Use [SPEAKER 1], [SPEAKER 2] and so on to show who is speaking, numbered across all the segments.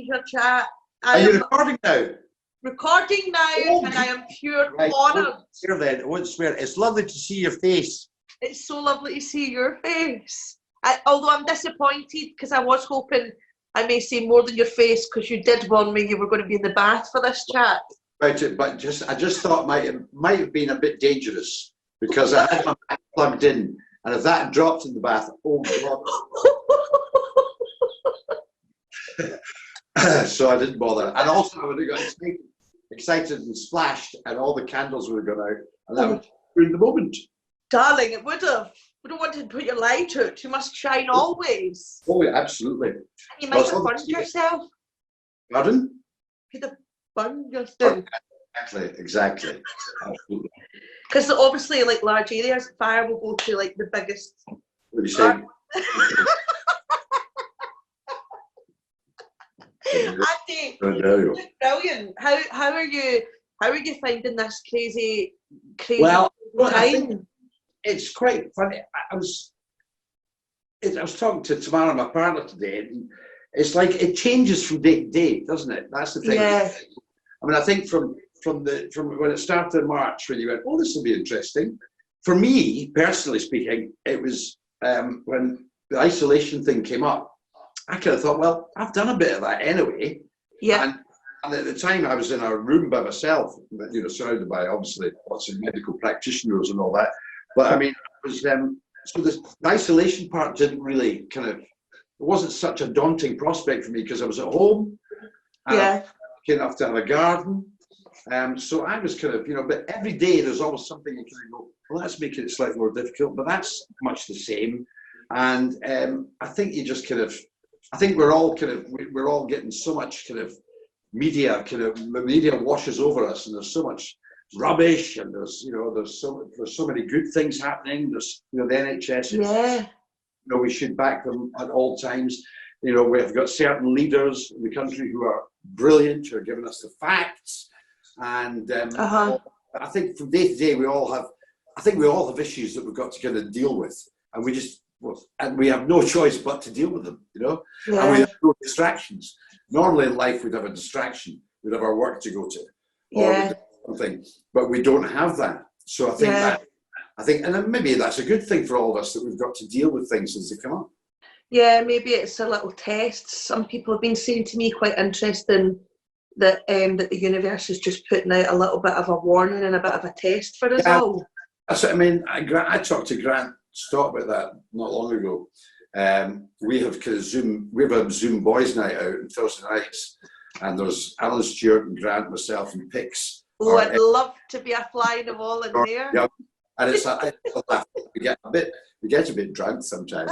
[SPEAKER 1] here, chat.
[SPEAKER 2] Are you recording now?
[SPEAKER 1] Recording now, and I am pure honoured.
[SPEAKER 2] Here then, I won't swear. It's lovely to see your face.
[SPEAKER 1] It's so lovely to see your face. Although I'm disappointed because I was hoping I may see more than your face because you did warn me you were going to be in the bath for this chat.
[SPEAKER 2] Right, but I just thought it might have been a bit dangerous because I had my back plugged in, and if that dropped in the bath, oh God. So I didn't bother. And also I would have got excited and splashed, and all the candles would have gone out, and that would ruin the moment.
[SPEAKER 1] Darling, it would have. We don't want to put your light out. You must shine always.
[SPEAKER 2] Oh, yeah, absolutely.
[SPEAKER 1] And you might have burned yourself.
[SPEAKER 2] Pardon?
[SPEAKER 1] You'd have burned yourself.
[SPEAKER 2] Exactly. Absolutely.
[SPEAKER 1] Because obviously, like large areas, fire will go to like the biggest.
[SPEAKER 2] What are you saying?
[SPEAKER 1] Andy, brilliant. How are you finding this crazy
[SPEAKER 2] well,
[SPEAKER 1] time?
[SPEAKER 2] It's quite funny. I was talking to Tamara, my partner, today, and it's like it changes from day to day, doesn't it? That's the thing.
[SPEAKER 1] Yeah.
[SPEAKER 2] I mean, I think from when it started in March, when you went, oh, this will be interesting. For me, personally speaking, it was when the isolation thing came up. I kind of thought, well, I've done a bit of that anyway. Yeah. And at the time, I was in a room by myself, you know, surrounded by obviously lots of medical practitioners and all that. But I mean, it was so the isolation part didn't really it wasn't such a daunting prospect for me because I was at home. And I was lucky enough to have a garden. So I was but every day there's always something you can go, well, that's making it slightly more difficult, but that's much the same. And I think you just I think we're all getting so much media, the media washes over us, and there's so much rubbish, and there's so many good things happening. There's the NHS. We should back them at all times. We've got certain leaders in the country who are brilliant, who are giving us the facts, and I think from day to day we all have issues that we've got to deal with, and we have no choice but to deal with them, and we have no distractions. Normally in life we'd have a distraction, we'd have our work to go to, or we'd do something, but we don't have that. So I think, and then maybe that's a good thing for all of us, that we've got to deal with things as they come up.
[SPEAKER 1] Yeah, maybe it's a little test. Some people have been saying to me, quite interesting, that the universe is just putting out a little bit of a warning and a bit of a test for us all.
[SPEAKER 2] That's what I mean. I talked to Grant Stott about that not long ago. We have a Zoom boys night out on Thursday nights, and there's Alan Stewart and Grant, myself, and Pix.
[SPEAKER 1] Oh, I'd love to be a fly in the wall in there.
[SPEAKER 2] Yeah, and we get a bit drunk sometimes.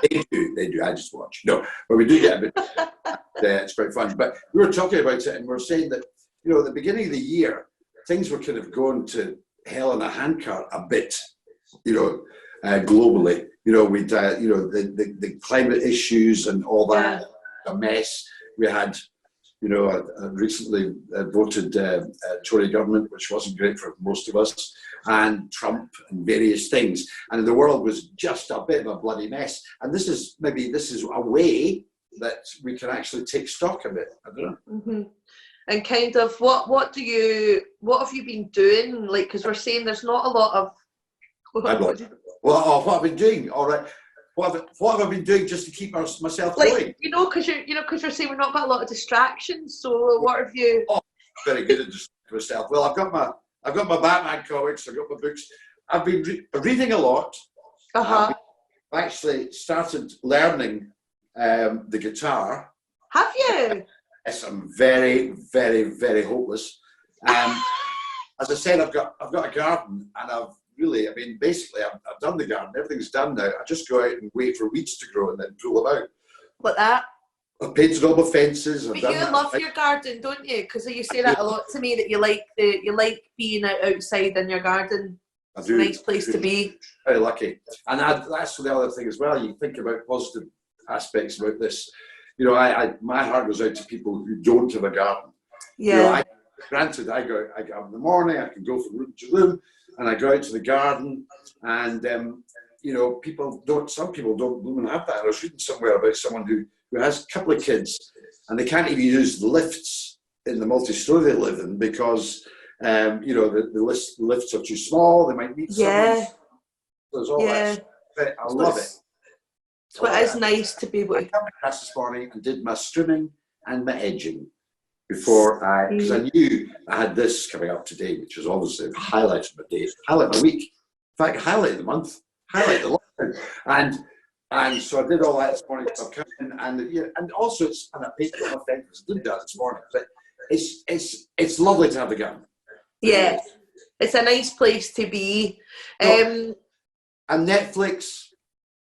[SPEAKER 2] They do. I just watch. No, but we do get a bit. It's quite fun. But we were talking about it, and we were saying that at the beginning of the year, things were going to hell in a handcart a bit. Globally, we'd the climate issues and all that, a mess. We had, a recently voted Tory government, which wasn't great for most of us, and Trump and various things, and the world was just a bit of a bloody mess. And this is a way that we can actually take stock of it. I don't know.
[SPEAKER 1] Mm-hmm. And what have you been doing? Like, because we're saying there's not a lot of.
[SPEAKER 2] What I've been doing, all right. What have I been doing just to keep myself going?
[SPEAKER 1] Because you're saying we've not got a lot of distractions. So what have you?
[SPEAKER 2] Oh, very good at distracting myself. Well, I've got my Batman comics. I've got my books. I've been reading a lot. I've actually started learning the guitar.
[SPEAKER 1] Have you?
[SPEAKER 2] Yes, I'm very, very, very hopeless. As I said, I've got a garden, and I've done the garden. Everything's done now. I just go out and wait for weeds to grow and then pull them out.
[SPEAKER 1] Like that?
[SPEAKER 2] I've painted all my fences.
[SPEAKER 1] But you love your garden, don't you? Because you say that a lot to me, that you like being outside in your garden. It's a nice place to be.
[SPEAKER 2] Very lucky. And that's the other thing as well. You think about positive aspects about this. My heart goes out to people who don't have a garden. Yeah. Granted, I go in the morning. I can go from room to room, and I go out to the garden, and some people don't even have that. I was reading somewhere about someone who has a couple of kids, and they can't even use the lifts in the multi-story they live in because you know the lifts are too small. They might need someone. There's all that. I love it.
[SPEAKER 1] So it is nice to be able to.
[SPEAKER 2] I came across this morning and did my strimming and my edging before because I knew I had this coming up today, which was obviously the highlight of my day, highlight of my week, in fact, highlight of the month, highlight of the lockdown. And so I did all that this morning. And also it's, and I paid for my friend because I did that this morning. But it's lovely to have a gun.
[SPEAKER 1] Yeah, it's a nice place to be.
[SPEAKER 2] And Netflix,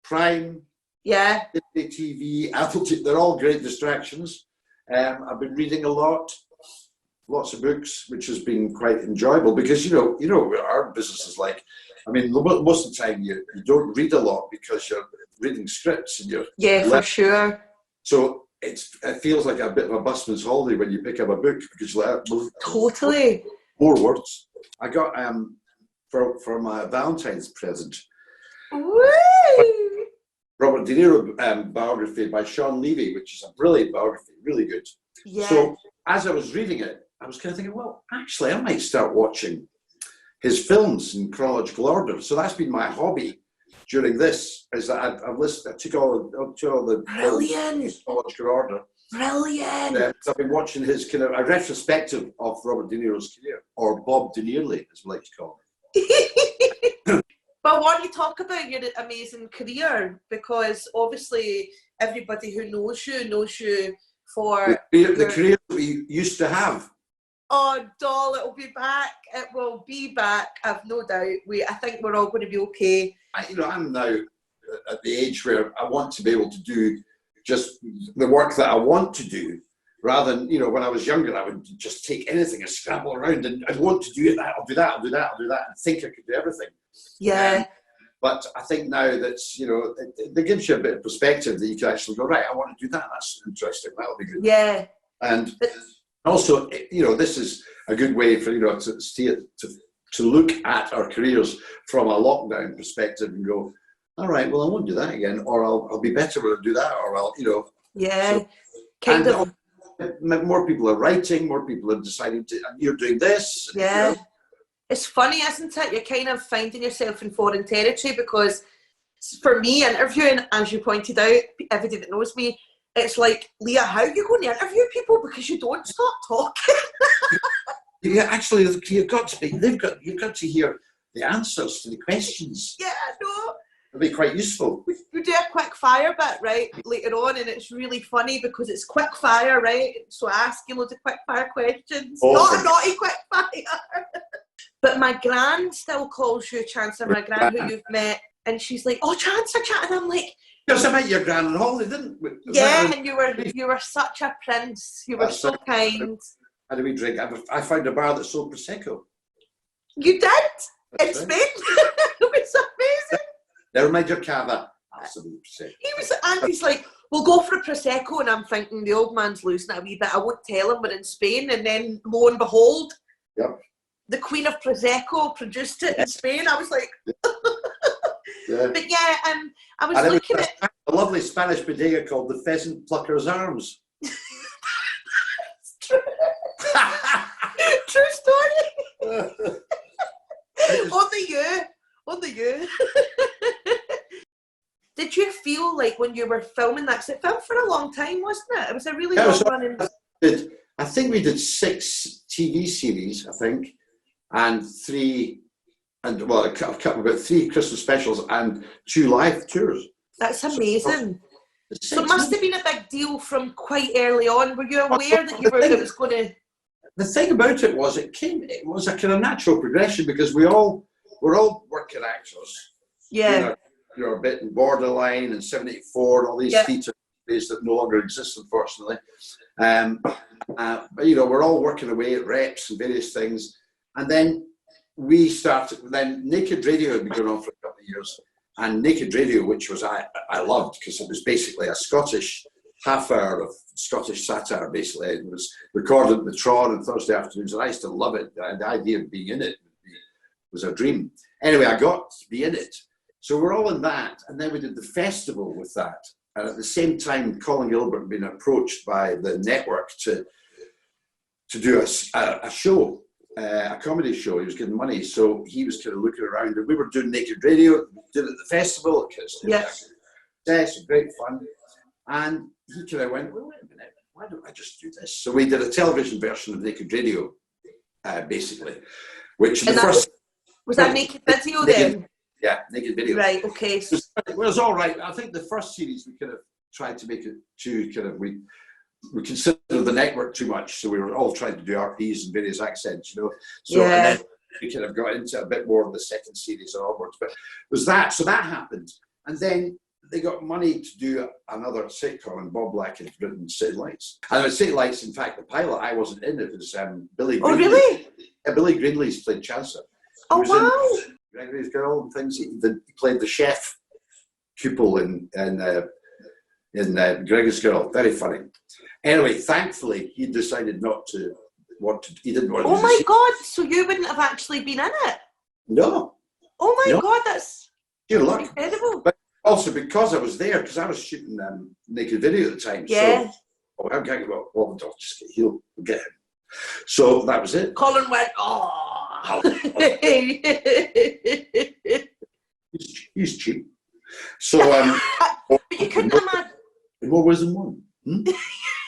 [SPEAKER 2] Prime, Disney TV, Apple TV, they're all great distractions. I've been reading a lot, lots of books, which has been quite enjoyable because you know our business is like. I mean, most of the time you don't read a lot because you're reading scripts and you're
[SPEAKER 1] for sure.
[SPEAKER 2] So it feels like a bit of a busman's holiday when you pick up a book because you
[SPEAKER 1] totally
[SPEAKER 2] more words. I got for my Valentine's present.
[SPEAKER 1] Woo!
[SPEAKER 2] Robert De Niro biography by Sean Levy, which is a brilliant biography, really good.
[SPEAKER 1] Yeah.
[SPEAKER 2] So as I was reading it, I was kind of thinking, well, actually, I might start watching his films in chronological order. So that's been my hobby during this, is that I've listened, I took all the
[SPEAKER 1] brilliant
[SPEAKER 2] films in chronological order.
[SPEAKER 1] Brilliant.
[SPEAKER 2] I've been watching his kind of a retrospective of Robert De Niro's career, or Bob De Niro, as we like to call him.
[SPEAKER 1] But I want to talk about your amazing career because obviously everybody who knows you for
[SPEAKER 2] the career we used to have.
[SPEAKER 1] Oh, doll, it'll be back. It will be back. I've no doubt. I think we're all going to be okay.
[SPEAKER 2] I'm now at the age where I want to be able to do just the work that I want to do, rather than when I was younger, I would just take anything and scramble around and I'd want to do it. I'll do that, and think I could do everything.
[SPEAKER 1] Yeah.
[SPEAKER 2] But I think now that's it gives you a bit of perspective that you can actually go, right, I want to do that. That's interesting. That'll be good.
[SPEAKER 1] Yeah.
[SPEAKER 2] And also, this is a good way for to look at our careers from a lockdown perspective and go, all right, well, I won't do that again, or I'll be better when I do that, or
[SPEAKER 1] Yeah.
[SPEAKER 2] So, kind of. More people are writing, more people are deciding you're doing this.
[SPEAKER 1] Yeah. It's funny, isn't it? You're kind of finding yourself in foreign territory because for me, interviewing, as you pointed out, everybody that knows me, it's like, Leah, how are you going to interview people because you don't stop talking?
[SPEAKER 2] Yeah, actually, you've got to hear the answers to the questions.
[SPEAKER 1] Yeah, I know.
[SPEAKER 2] It'll be quite useful.
[SPEAKER 1] We do a quick fire bit, right, later on, and it's really funny because it's quick fire, right? So I ask you loads of quick fire questions.
[SPEAKER 2] Awesome.
[SPEAKER 1] Not a naughty quick fire. But my gran still calls you Chancellor, my gran who you've met, and she's like, oh, Chancellor, and I'm like,
[SPEAKER 2] because I met your gran on holiday, didn't we?
[SPEAKER 1] Yeah, and you were such a prince. You were so kind.
[SPEAKER 2] How do we drink? I found a bar that sold Prosecco.
[SPEAKER 1] You did? In Spain? It was amazing.
[SPEAKER 2] Never mind your cava. Absolutely Prosecco.
[SPEAKER 1] He's like, we'll go for a Prosecco, and I'm thinking the old man's losing it a wee bit. I won't tell him we're in Spain, and then lo and behold, the Queen of Prosecco produced it in Spain. I was like, But yeah, I was looking at
[SPEAKER 2] a lovely Spanish bodega called the Pheasant Plucker's Arms.
[SPEAKER 1] It's true. True story. On the you. Did you feel like when you were filming that? 'Cause it filmed for a long time, wasn't it? It was a really long running.
[SPEAKER 2] I think we did 6 TV series, I think, and 3. And well, about 3 Christmas specials and 2 live tours.
[SPEAKER 1] That's amazing. So it must have been a big deal from quite early on. Were you aware that it was going to?
[SPEAKER 2] The thing about it was it was a kind of natural progression because we're all working actors.
[SPEAKER 1] Yeah.
[SPEAKER 2] You're a bit in Borderline and 784 and all these theatre plays that no longer exist, unfortunately. But we're all working away at reps and various things, and then. We started, then Naked Radio had been going on for a couple of years, and Naked Radio, which was I loved because it was basically a Scottish half hour of Scottish satire, basically. It was recorded at the Tron on Thursday afternoons, and I used to love it. And the idea of being in it was a dream. Anyway, I got to be in it. So we're all in that, and then we did the festival with that. And at the same time, Colin Gilbert had been approached by the network to do a show, a comedy show. He was getting money, so he was kind of looking around, and we were doing Naked Radio, did it at the festival.
[SPEAKER 1] Yes.
[SPEAKER 2] Great fun. And he kind of went, well, wait a minute, why don't I just do this? So we did a television version of Naked Radio, basically, which is the first.
[SPEAKER 1] Was that Naked Video then?
[SPEAKER 2] Yeah, Naked Video.
[SPEAKER 1] Right, okay.
[SPEAKER 2] It was all right. I think the first series we kind of tried to make it too kind of, we considered the network too much, so we were all trying to do RPs and various accents, you know. So and then we kind of got into a bit more of the second series and onwards. But it was that, so that happened. And then they got money to do another sitcom, and Bob Black had written City Lights. And City Lights, in fact, the pilot I wasn't in. It was Billy Greenleys.
[SPEAKER 1] Oh, really?
[SPEAKER 2] Yeah, Billy Greenleys played Chancellor.
[SPEAKER 1] Oh, wow.
[SPEAKER 2] Gregory's Girl and things. He played the chef pupil in Gregory's Girl. Very funny. Anyway, thankfully, he decided not to he didn't want to.
[SPEAKER 1] Oh my God, so you wouldn't have actually been in it?
[SPEAKER 2] No.
[SPEAKER 1] Oh my God, that's incredible.
[SPEAKER 2] But also because I was there, because I was shooting Naked Video at the time.
[SPEAKER 1] Yeah.
[SPEAKER 2] So, I'm going, well, I'll just we'll get him. So that was it.
[SPEAKER 1] Colin went,
[SPEAKER 2] He's cheap. So,
[SPEAKER 1] but you couldn't imagine.
[SPEAKER 2] More ways than one.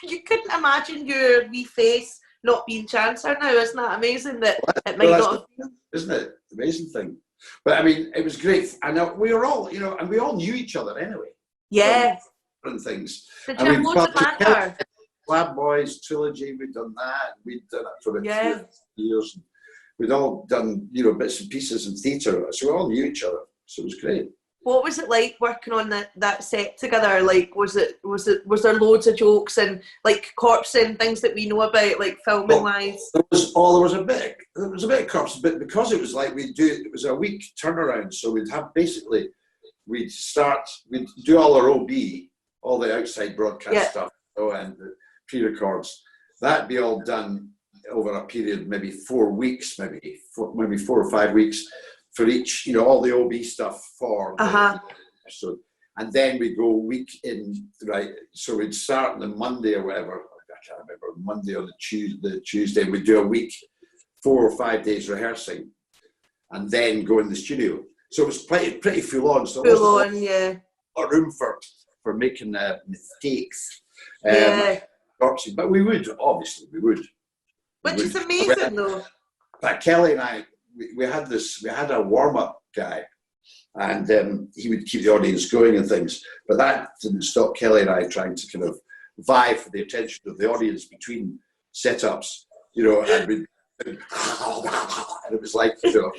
[SPEAKER 1] You couldn't imagine your wee face not being Chancellor now. Isn't that amazing that it might not have been?
[SPEAKER 2] Isn't it? Amazing thing. But I mean, it was great. And we were all, you know, and we all knew each other anyway.
[SPEAKER 1] Yeah.
[SPEAKER 2] Different things.
[SPEAKER 1] Did you have loads of banter?
[SPEAKER 2] Lab Boys trilogy, we'd done that. We'd done it for
[SPEAKER 1] Yeah.
[SPEAKER 2] 2 years. We'd all done, you know, bits and pieces in theatre. So we all knew each other. So it was great.
[SPEAKER 1] What was it like working on that set together? Like, was there loads of jokes and like corpse and things that we know about, like filming wise?
[SPEAKER 2] There was a bit of corpse, but because it was like it was a week turnaround. So we'd do all our OB, all the outside broadcast stuff, and the pre-records. That'd be all done over a period, maybe 4 weeks, maybe 4 or 5 weeks. For each, you know, all the OB stuff for the episode. And then we go week in, right? So we'd start on the Monday or whatever, I can't remember, Monday or the Tuesday, we'd do a week, 4 or 5 days rehearsing, and then go in the studio. So it was pretty full on. So
[SPEAKER 1] full on, yeah.
[SPEAKER 2] A lot of room for making mistakes. But we would, obviously, we would.
[SPEAKER 1] Which is amazing, though.
[SPEAKER 2] But Kelly and I, we had a warm-up guy, and he would keep the audience going and things, but that didn't stop Kelly and I trying to kind of vie for the attention of the audience between setups, you know, and it was like, you know,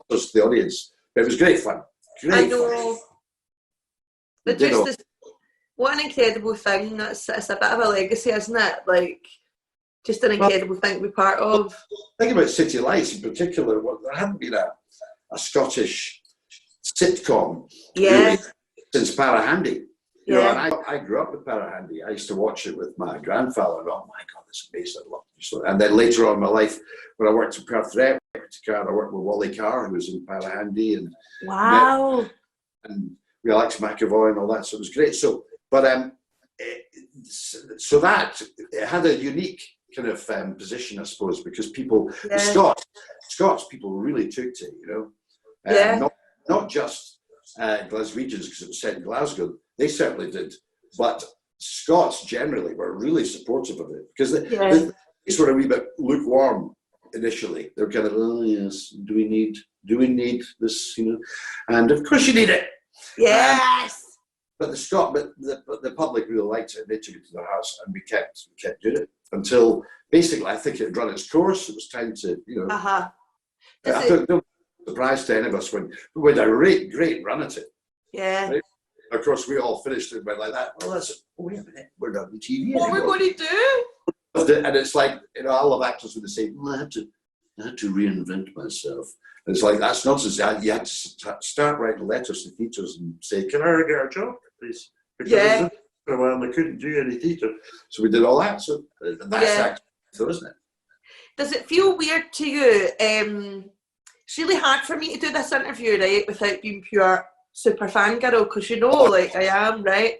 [SPEAKER 2] just the audience. But it was great fun.
[SPEAKER 1] I know. But just this, what an incredible thing. It's a bit of a legacy, isn't it? Like, just an incredible thing to be part of.
[SPEAKER 2] Think about City Lights in particular. There hadn't been a Scottish sitcom really since Parahandy. You know, and I grew up with Parahandy. I used to watch it with my grandfather. And, oh my God, this is amazing. I love it. And then later on in my life, when I worked in Perth Rep, I worked with Wally Carr, who was in Parahandy, and and we Alex McAvoy and all that. So it was great. So, but so that it had a unique kind of position, I suppose, because people, the Scots people really took to it, you know, not just Glaswegians because it was set in Glasgow. They certainly did, but Scots generally were really supportive of it because they were a wee bit lukewarm initially. They were kind of, oh yes, do we need this, you know? And of course you need it.
[SPEAKER 1] Yes.
[SPEAKER 2] But the public really liked it. They took it to their house, and we kept doing it until basically I think it had run its course. It was time to, you know. I don't know, surprised to any of us when we had a great run at it.
[SPEAKER 1] Yeah.
[SPEAKER 2] Right? Of course, we all finished it by like that. Well, wait a minute, we're not on TV
[SPEAKER 1] anymore. What are we going to do?
[SPEAKER 2] And it's like, you know, I love actors when they say, well, I had to reinvent myself. And it's like, that's nonsense. You had to start writing letters to teachers and say, can I get a job, please? Because for a while I couldn't do any theatre. So we did all that. So that's actually, so isn't it?
[SPEAKER 1] Does it feel weird to you? It's really hard for me to do this interview, right, without being pure super fangirl, because you know, like I am, right?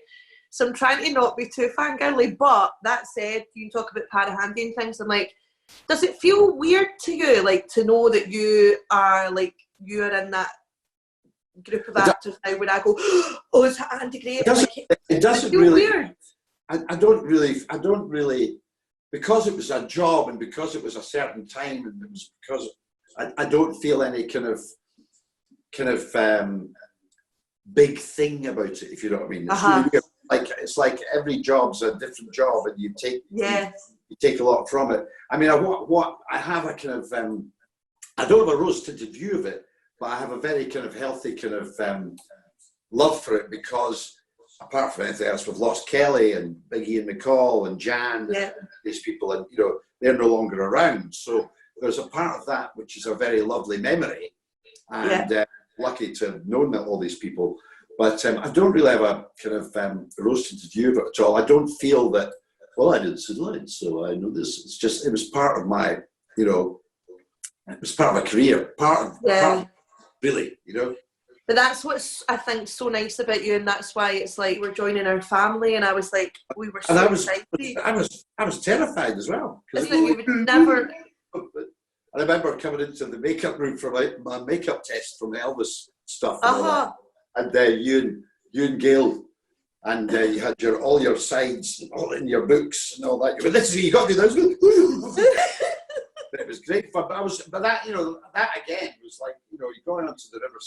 [SPEAKER 1] So I'm trying to not be too fangirly, but that said, you talk about Parahandy and things, I'm like, does it feel weird to you, like, to know that you are, like, you're in that group of actors now when I go, oh, is that Andy Gray?
[SPEAKER 2] It doesn't
[SPEAKER 1] feel
[SPEAKER 2] really,
[SPEAKER 1] weird.
[SPEAKER 2] I don't really, because it was a job and because it was a certain time and it was because I don't feel any kind of big thing about it, if you know what I mean. It's really weird. It's like every job's a different job and you take a lot from it. I mean, I have a kind of, I don't have a rose-tinted view of it, but I have a very kind of healthy kind of love for it, because apart from anything else, we've lost Kelly and Big Ian McCall and Jan, and these people, and you know, they're no longer around. So there's a part of that which is a very lovely memory, and lucky to have known all these people. But I don't really have a kind of rose-tinted view of it at all. I don't feel that, well, I did this in Lines, so I know this. It's just, it was part of my, you know, it was part of my career, part of really, you know.
[SPEAKER 1] But that's what's, I think, so nice about you, and that's why it's like we're joining our family, and I was like, we were so excited.
[SPEAKER 2] I was terrified as well.
[SPEAKER 1] Isn't it? You would never...
[SPEAKER 2] I remember coming into the makeup room for my makeup test from Elvis stuff, and you and Gail, and you had all your sides all in your books and all that. You went, this is what you got to do. But it was great fun. But that, you know, that again was like, you know, you're going onto the River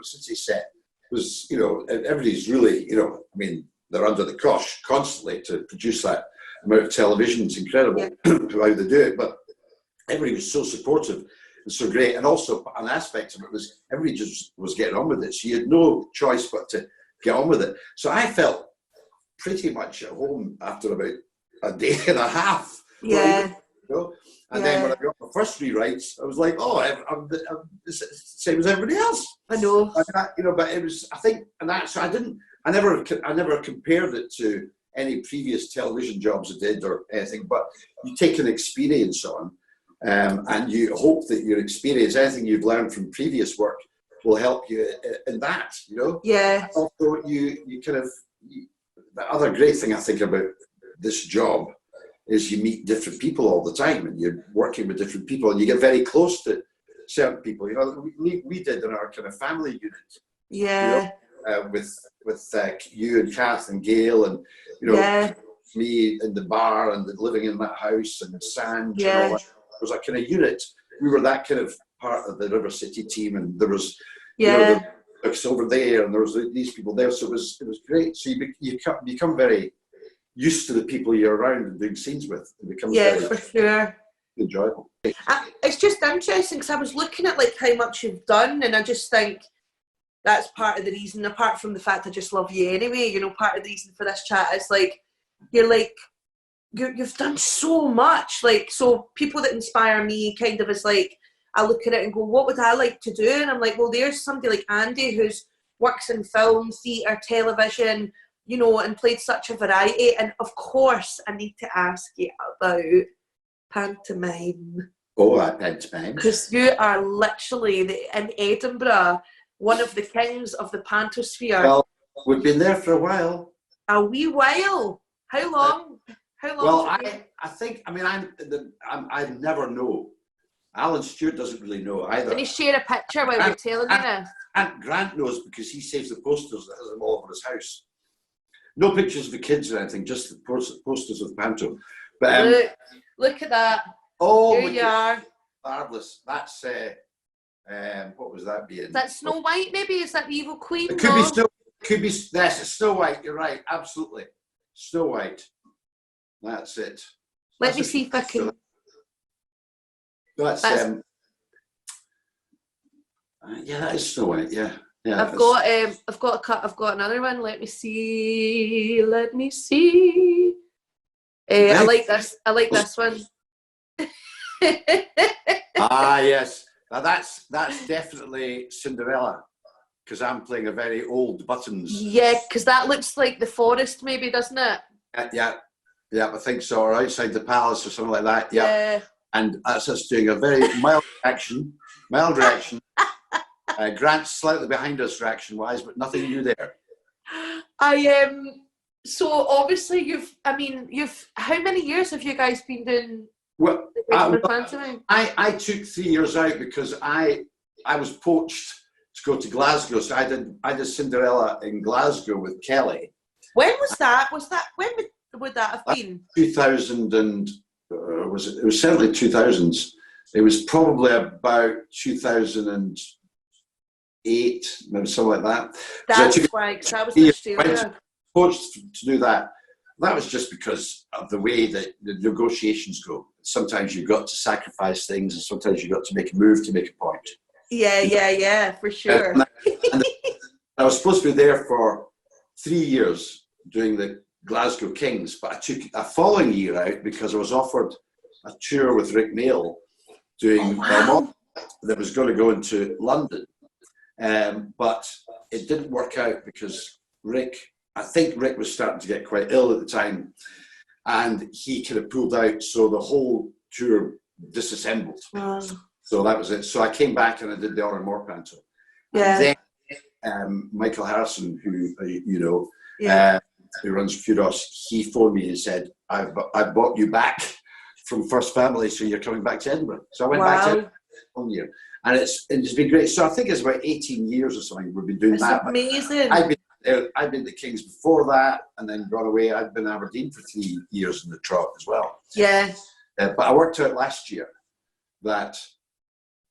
[SPEAKER 2] City set. Was, you know, everybody's really, you know, I mean, they're under the cosh constantly to produce that amount of television. It's incredible how they do it. But everybody was so supportive and so great. And also an aspect of it was everybody just was getting on with it. So you had no choice but to get on with it. So I felt pretty much at home after about a day and a half.
[SPEAKER 1] Yeah.
[SPEAKER 2] You know? And then when I got my first rewrites, I was like, oh, I'm the same as everybody else.
[SPEAKER 1] I know.
[SPEAKER 2] You know, but it was, I think, and that, so I never compared it to any previous television jobs I did or anything, but you take an experience on, and you hope that your experience, anything you've learned from previous work, will help you in that, you know?
[SPEAKER 1] Yeah.
[SPEAKER 2] Also, you kind of, the other great thing I think about this job is you meet different people all the time, and you're working with different people, and you get very close to certain people. You know, we did in our kind of family unit.
[SPEAKER 1] Yeah.
[SPEAKER 2] You know, with you and Kath and Gail, and you know, me in the bar and living in that house and Sanj and all that. It was a kind of unit. We were that kind of part of the River City team, and there was you know, the books over there, and there was these people there. So it was great. So you become very used to the people you're around and doing scenes with. It becomes very
[SPEAKER 1] for sure
[SPEAKER 2] enjoyable.
[SPEAKER 1] It's just interesting because I was looking at like how much you've done, and I just think that's part of the reason, apart from the fact I just love you anyway, you know, part of the reason for this chat is like you've done so much. Like, so people that inspire me kind of is like, I look at it and go, what would I like to do? And I'm like, well, there's somebody like Andy who's works in film, theatre, television, you know, and played such a variety. And of course, I need to ask you about pantomime.
[SPEAKER 2] Oh, pantomime.
[SPEAKER 1] Because you are literally, in Edinburgh, one of the kings of the pantosphere.
[SPEAKER 2] Well, we've been there for a while.
[SPEAKER 1] A wee while. How long?
[SPEAKER 2] Well, I think, I mean, I never know. Alan Stewart doesn't really know either.
[SPEAKER 1] Can you share a picture while you're telling me this?
[SPEAKER 2] And Grant knows because he saves the posters that has them all over his house. No pictures of the kids or anything, just the posters of Panto. But
[SPEAKER 1] look at that.
[SPEAKER 2] Oh,
[SPEAKER 1] here you are.
[SPEAKER 2] Marvellous. That's what was that being?
[SPEAKER 1] Is that Snow White? Maybe is that the Evil Queen?
[SPEAKER 2] It could be Snow. Could be. Yes, it's Snow White. You're right. Absolutely, Snow White. That's it.
[SPEAKER 1] Let me see if I can.
[SPEAKER 2] That's yeah, that is Snow White. Yeah. Yeah,
[SPEAKER 1] I've got another one. Let me see. I like this. I like this one.
[SPEAKER 2] Yes. Now that's definitely Cinderella, because I'm playing a very old Buttons.
[SPEAKER 1] Yeah, because that looks like the forest, maybe, doesn't it?
[SPEAKER 2] Yeah, I think so. Or outside the palace or something like that. Yeah. And that's us doing a very mild reaction. Grant's slightly behind us reaction-wise, but nothing new there.
[SPEAKER 1] So obviously how many years have you guys been doing?
[SPEAKER 2] Well,
[SPEAKER 1] pantomime?
[SPEAKER 2] I took 3 years out because I was poached to go to Glasgow, so I did Cinderella in Glasgow with Kelly.
[SPEAKER 1] When was that? When would that have been?
[SPEAKER 2] 2000 and it was certainly 2000s. It was probably about 2008, maybe something like that.
[SPEAKER 1] That's why, because I was in Australia.
[SPEAKER 2] Poached to do that. That was just because of the way that the negotiations go. Sometimes you've got to sacrifice things, and sometimes you've got to make a move to make a point.
[SPEAKER 1] Yeah, for sure.
[SPEAKER 2] And I was supposed to be there for 3 years doing the Glasgow Kings, but I took a following year out because I was offered a tour with Rick Mail doing Belmont that was going to go into London. But it didn't work out because I think Rick was starting to get quite ill at the time, and he kind of pulled out, so the whole tour disassembled. So that was it. So I came back and I did the Honor More panto. And then Michael Harrison, who who runs Kudos, he phoned me and said, I bought you back from First Family, so you're coming back to Edinburgh. So I went back to Edinburgh 1 year. And it's been great. So I think it's about 18 years or something we've been doing that.
[SPEAKER 1] Amazing.
[SPEAKER 2] I've been the Kings before that, and then gone away. I've been Aberdeen for 3 years in the Trot as well.
[SPEAKER 1] Yeah.
[SPEAKER 2] But I worked out last year that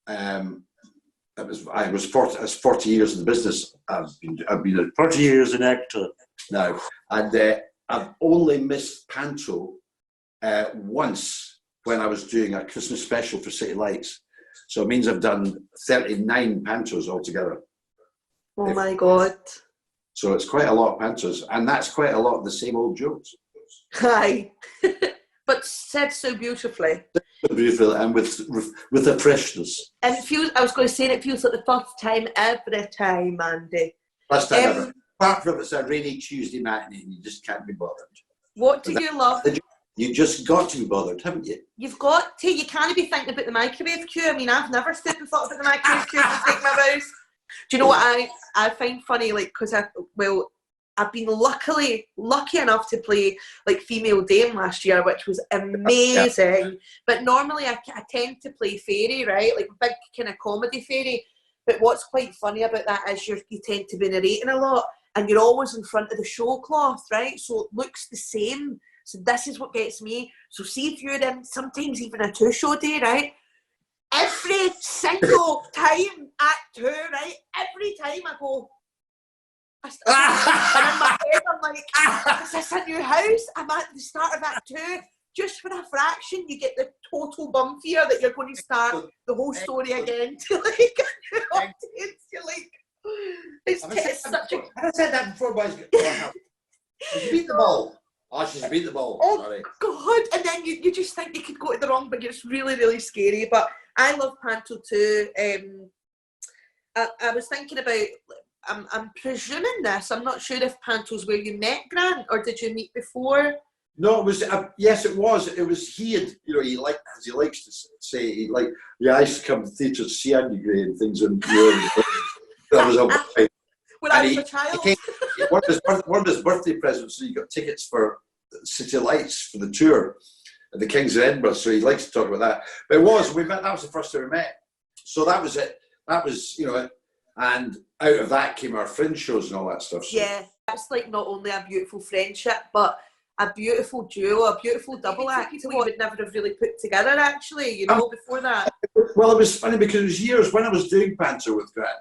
[SPEAKER 2] I was 40 years in the business. I've been 40 years an actor now, and I've only missed panto once when I was doing a Christmas special for City Lights. So it means I've done 39 pantos altogether.
[SPEAKER 1] Oh my God.
[SPEAKER 2] So it's quite a lot of pantos, and that's quite a lot of the same old jokes.
[SPEAKER 1] Hi. But said so beautifully.
[SPEAKER 2] Beautiful, and with a freshness.
[SPEAKER 1] And it feels like the first time every time, Andy.
[SPEAKER 2] First time ever. Apart from it's a rainy Tuesday matinee and you just can't be bothered.
[SPEAKER 1] What do you love?
[SPEAKER 2] You just got to be bothered, haven't you?
[SPEAKER 1] You've got to. You can't be thinking about the microwave queue. I mean, I've never stood and thought about the microwave queue to take my vows. Do you know what I find funny? Like, because I've been lucky enough to play like Female Dame last year, which was amazing. Yeah. But normally I tend to play fairy, right? Like big kind of comedy fairy. But what's quite funny about that is you tend to be narrating a lot, and you're always in front of the show cloth, right? So it looks the same. So this is what gets me. So see if you're in sometimes even a 2-show day, right? Every single time at 2, right? Every time I go, and in my head I'm like, is this a new house? I'm at the start of Act 2. Just for a fraction, you get the total bum fear that you're going to start the whole story again. You're like, it's such a...
[SPEAKER 2] I said that before, boys. Did you beat the ball? Oh, she's beat the ball.
[SPEAKER 1] Oh,
[SPEAKER 2] sorry.
[SPEAKER 1] God. And then you just think you could go to the wrong, but it's really, really scary. But I love panto too. I was thinking about... I'm presuming this. I'm not sure if panto's where you met Grant, or did you meet before?
[SPEAKER 2] No, it was. Yes, it was. It was. He had. He liked, as he likes to say, I used to come to theatre to see Andy Gray and things, and that was all right.
[SPEAKER 1] When I was a child.
[SPEAKER 2] One of his birthday presents, so he got tickets for City Lights for the tour at the Kings of Edinburgh. So he likes to talk about that. But we met. That was the first time we met. So that was it. That was and out of that came our fringe shows and all that stuff. So.
[SPEAKER 1] Yeah, it's like not only a beautiful friendship, but a beautiful duo, a beautiful double act we would never have really put together, actually, before that.
[SPEAKER 2] Well, it was funny because it was years when I was doing panto with Grant.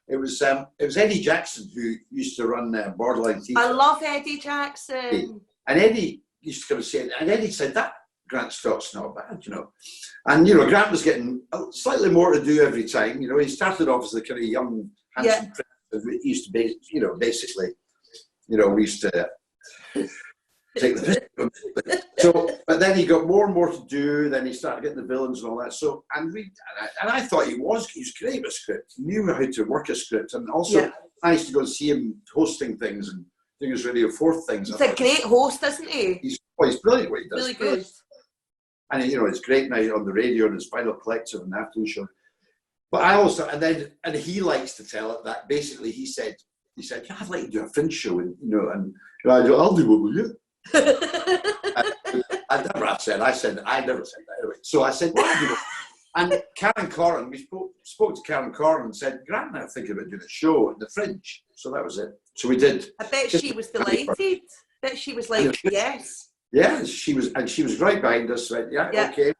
[SPEAKER 2] It was Eddie Jackson who used to run Borderline Theatre.
[SPEAKER 1] I love Eddie Jackson.
[SPEAKER 2] And Eddie used to come and say it, and Eddie said that Grant Stott's not bad, And Grant was getting slightly more to do every time. He started off as the kind of young, handsome prince. He used to be, basically, we used to take the piss. But then he got more and more to do. Then he started getting the villains and all that. So, and I thought he was great with a script. He knew how to work a script, and also I used to go and see him hosting things and doing his Radio 4 things.
[SPEAKER 1] He's a great host, isn't he?
[SPEAKER 2] He's brilliant what he does.
[SPEAKER 1] Really good.
[SPEAKER 2] And it's great now on the radio and his Final Collective and the afternoon show. But I also, and he likes to tell it that basically he said, yeah, I'd like to do a Fringe show, and I go, I'll do one with you. I said I never said that anyway. So I said, well, I'll do it. And Karen Corrin, we spoke to Karen Corrin and said, Grant and I are thinking about doing a show at the Fringe. So that was it. So we did.
[SPEAKER 1] I bet she was delighted. I bet she was like, yes.
[SPEAKER 2] Yeah, she was right behind us. Went, okay,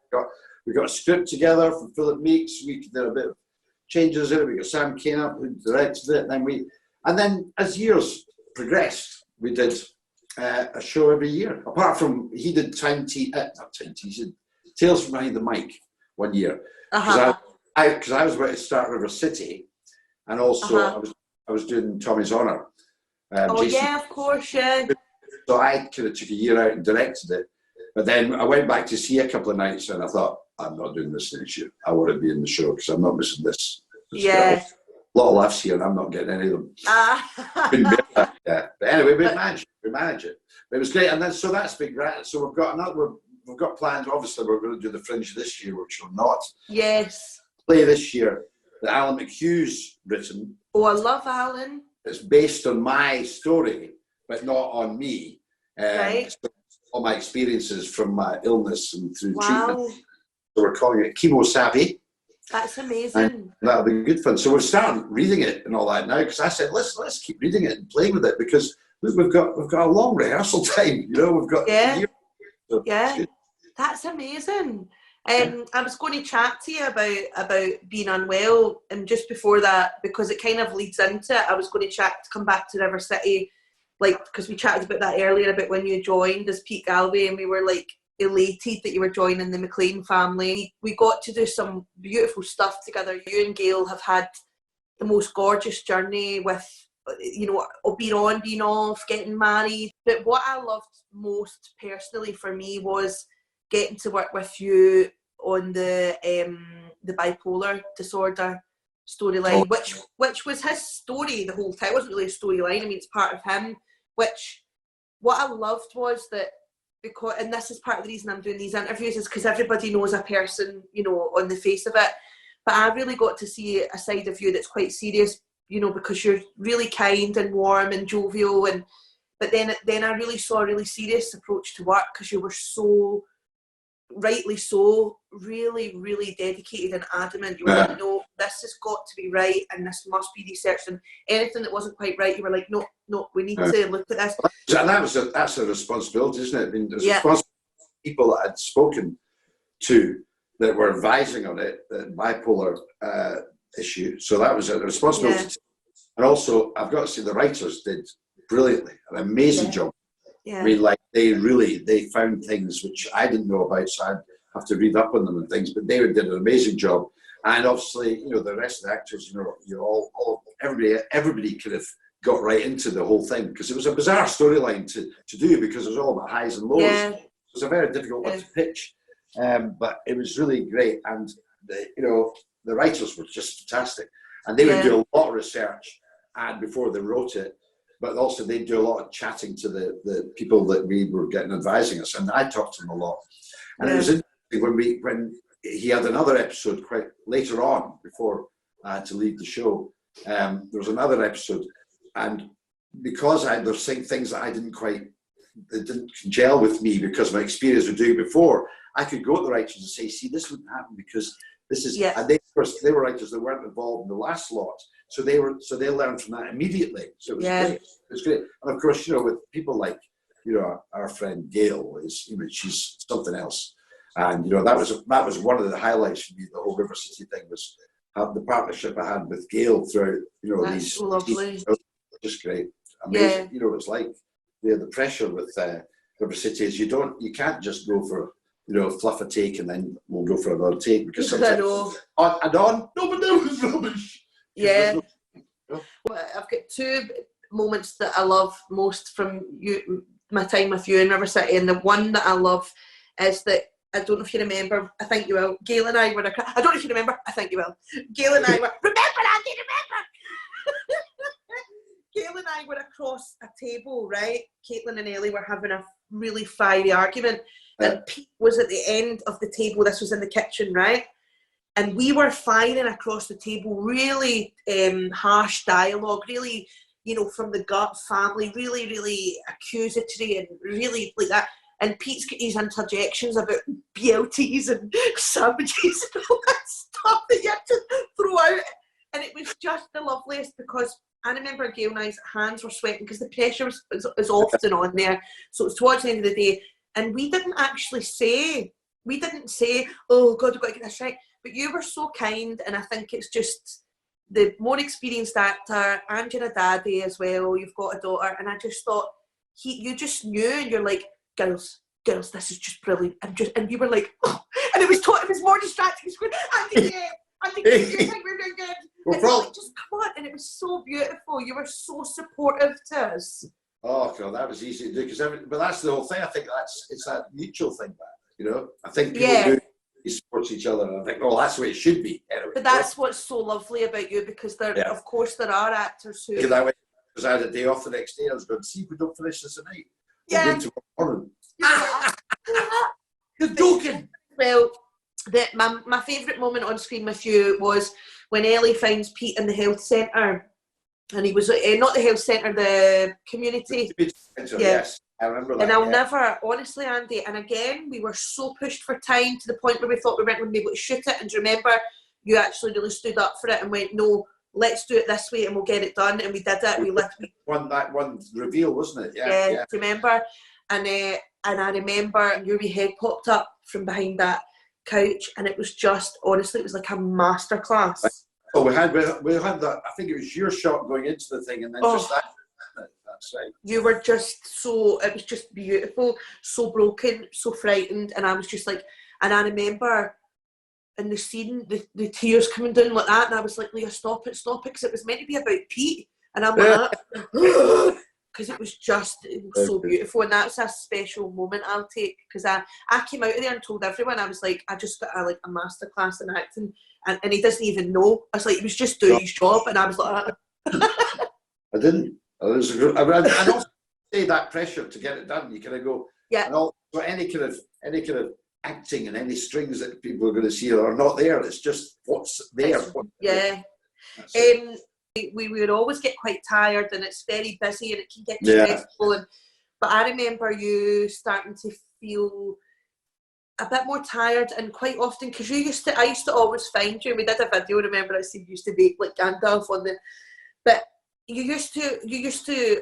[SPEAKER 2] we got a script together from Philip Meeks. We did a bit of changes in it. We got Sam Kane up who directed it, and then as years progressed, we did a show every year. Apart from he did he did Tales from Behind the Mic one year because I was about to start River City, and also I was doing Tommy's Honour.
[SPEAKER 1] Of course, yeah.
[SPEAKER 2] So I kind of took a year out and directed it, but then I went back to see a couple of nights, and I thought, I'm not doing this next year. I want to be in the show because I'm not missing this.
[SPEAKER 1] Yeah.
[SPEAKER 2] A lot of laughs here, and I'm not getting any of them. Yeah. But anyway, we manage it. But it was great, and then so that's been great. So we've got plans. Obviously, we're going to do the Fringe this year, which will not.
[SPEAKER 1] Yes.
[SPEAKER 2] Play this year that Alan McHugh's written.
[SPEAKER 1] Oh, I love Alan.
[SPEAKER 2] It's based on my story, but not on me.
[SPEAKER 1] Right.
[SPEAKER 2] So all my experiences from my illness and through treatment. So we're calling it Chemo Savvy.
[SPEAKER 1] That's amazing. And
[SPEAKER 2] that'll be good fun. So we're starting reading it and all that now, because I said let's keep reading it and playing with it, because look, we've got a long rehearsal time. We've got a year. So
[SPEAKER 1] that's amazing. I was going to chat to you about being unwell, and just before that, because it kind of leads into it, I was going to come back to River City, because we chatted about that earlier, about when you joined as Pete Galway, and we were elated that you were joining the McLean family. We got to do some beautiful stuff together. You and Gail have had the most gorgeous journey with, being on, being off, getting married. But what I loved most personally for me was getting to work with you on the bipolar disorder storyline, which was his story the whole time. It wasn't really a storyline. I mean, it's part of him. Which, what I loved was that, and this is part of the reason I'm doing these interviews, is because everybody knows a person, on the face of it. But I really got to see a side of you that's quite serious, because you're really kind and warm and jovial. But then I really saw a really serious approach to work, because you were so, rightly so, really, really dedicated and adamant. You were like, no, this has got to be right, and this must be researched. And anything that wasn't quite right, you were like, no, we need to look at this.
[SPEAKER 2] And that's a responsibility, isn't it? I mean, there's responsibility people that I'd spoken to that were advising on it, the bipolar issue. So that was a responsibility. Yeah. And also, I've got to say, the writers did brilliantly, an amazing job. Yeah. I mean, they found things which I didn't know about, so I'd have to read up on them and things, but they did an amazing job. And obviously, the rest of the actors, everybody could have got right into the whole thing, because it was a bizarre storyline to do, because it was all about highs and lows. Yeah. It was a very difficult one to pitch, but it was really great. And the writers were just fantastic, and they would do a lot of research and before they wrote it, but also they'd do a lot of chatting to the people that we were getting advising us, and I talked to them a lot. And it was interesting when he had another episode quite later on, before I had to leave the show. There was another episode, and because there were things that that didn't gel with me because of my experience of doing before, I could go to the writers and say, see, this wouldn't happen because this is, and they were writers that weren't involved in the last lot. So they learned from that immediately. So it was great. It was great. And of course, with people like, our friend Gail she's something else. And, that was one of the highlights for me, the whole River City thing, was the partnership I had with Gail throughout,
[SPEAKER 1] That's lovely.
[SPEAKER 2] Just great. Amazing. It's like the pressure with River City is you can't just go for, fluff a take and then we'll go for another take, because sometimes no, but that was rubbish.
[SPEAKER 1] Yeah. Well, I've got two moments that I love most from my time with you in River City, and the one that I love is that, I don't know if you remember, I think you will, Gail and I were, I don't know if you remember, I think you will, Gail and I were, remember Andy, Gail and I were across a table, right? Caitlin and Ellie were having a really fiery argument, and Pete was at the end of the table. This was in the kitchen, right? And we were firing across the table, really harsh dialogue, really, you know, from the gut family, really, really accusatory and really like that. And Pete's got these interjections about BLTs and sandwiches and all that stuff that you had to throw out. And it was just the loveliest, because I remember Gail and I's hands were sweating because the pressure was often on there. So it was towards the end of the day. And we didn't say, oh God, we've got to get this right. But you were so kind, and I think it's just the more experienced actor, and you're a daddy as well, you've got a daughter, and I just thought, you just knew, and you're like, girls, this is just brilliant. And you were like, oh, and it was more distracting. Andy, you think we're doing good? And you're like, just come on, and it was so beautiful. You were so supportive to us.
[SPEAKER 2] Oh God, that was easy to do, but that's the whole thing. I think it's that mutual thing, you know. I think people do support each other, and I think, oh, that's the way it should be. Anyway,
[SPEAKER 1] but that's what's so lovely about you, because of course there are actors who.
[SPEAKER 2] That way, because I had a day off the next day, I was going to see if we don't finish this tonight.
[SPEAKER 1] Yeah.
[SPEAKER 2] Tomorrow morning. You're joking.
[SPEAKER 1] Well, my favourite moment on screen with you was when Ellie finds Pete in the health centre, and he was not the health centre, the community.
[SPEAKER 2] Yes, I remember that.
[SPEAKER 1] And I'll never, honestly, Andy, and again, we were so pushed for time to the point where we thought we weren't going to be able to shoot it. And do you remember, you actually really stood up for it and went, no, let's do it this way and we'll get it done. And we did it.
[SPEAKER 2] That one reveal, wasn't it?
[SPEAKER 1] Yeah. Do you remember? And I remember your wee head popped up from behind that couch, and it was just, honestly, it was like a masterclass.
[SPEAKER 2] Oh, we had that. I think it was your shot going into the thing, and then just that. That's right.
[SPEAKER 1] You were just so. It was just beautiful. So broken, so frightened, and I was just like. And I remember in the scene, the tears coming down like that, and I was like, Leah, stop it, because it was meant to be about Pete, and I'm like, because it was so beautiful, and that's a special moment I'll take, because I came out of there and told everyone, I was like, I just got a masterclass in acting, and he doesn't even know. I was like, he was just doing his job, and I was like,
[SPEAKER 2] I didn't. I also say that pressure to get it done. You kind of go,
[SPEAKER 1] yeah.
[SPEAKER 2] And also any kind of acting and any strings that people are going to see are not there. It's just what's there.
[SPEAKER 1] Yeah. We would always get quite tired, and it's very busy, and it can get stressful. But I remember you starting to feel a bit more tired, and quite often, because I used to always find you. We did a video, remember, I said you used to make like Gandalf on the, but you used to.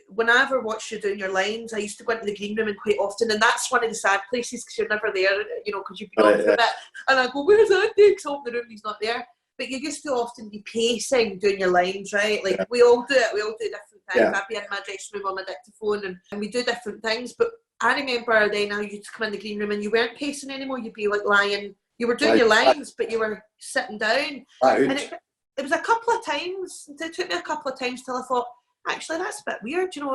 [SPEAKER 1] When I ever watched you doing your lines, I used to go into the green room, and quite often, and that's one of the sad places, because you're never there, you know, because you've been off for a bit, and I go, where's Andy? Because I open the room, he's not there. But you used to often be pacing, doing your lines, right? Like, we all do it. We all do different things.
[SPEAKER 2] Yeah.
[SPEAKER 1] I'd be in my dressing room on my dictaphone, and we do different things. But I remember then how you'd come in the green room and you weren't pacing anymore. You'd be like lying. You were doing your lines, but you were sitting down. And it was a couple of times. It took me a couple of times till I thought, actually, that's a bit weird, you know.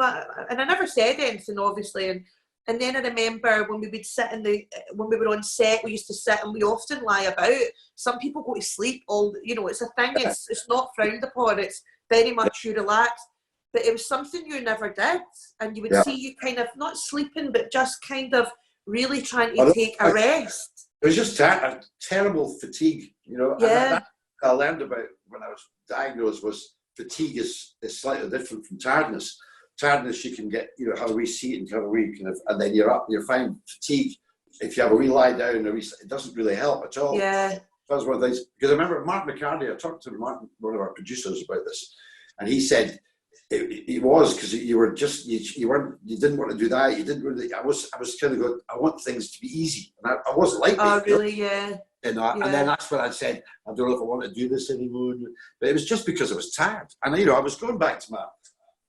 [SPEAKER 1] And I never said anything, obviously. And then I remember when we would sit when we were on set, we used to sit and we often lie about. Some people go to sleep it's a thing, it's not frowned upon, it's very much you relax. But it was something you never did. And you would see you kind of not sleeping, but just kind of really trying to take a rest.
[SPEAKER 2] It was just a terrible fatigue, you know.
[SPEAKER 1] Yeah.
[SPEAKER 2] And I learned about when I was diagnosed was fatigue is slightly different from tiredness. Tiredness, you can get, have a wee seat and have a wee kind of, and then you're up, you're fine. Fatigue, if you have a wee lie down, it doesn't really help at all.
[SPEAKER 1] Yeah.
[SPEAKER 2] That's one of the things, because I remember Mark McCartney, I talked to Mark, one of our producers, about this, and he said it was because you were just, you didn't want to do that, you didn't really, I was kind of going, I want things to be easy, and I wasn't like that.
[SPEAKER 1] Oh, really, yeah.
[SPEAKER 2] And then that's when I said, I don't know if I want to do this anymore, but it was just because I was tired, and I was going back to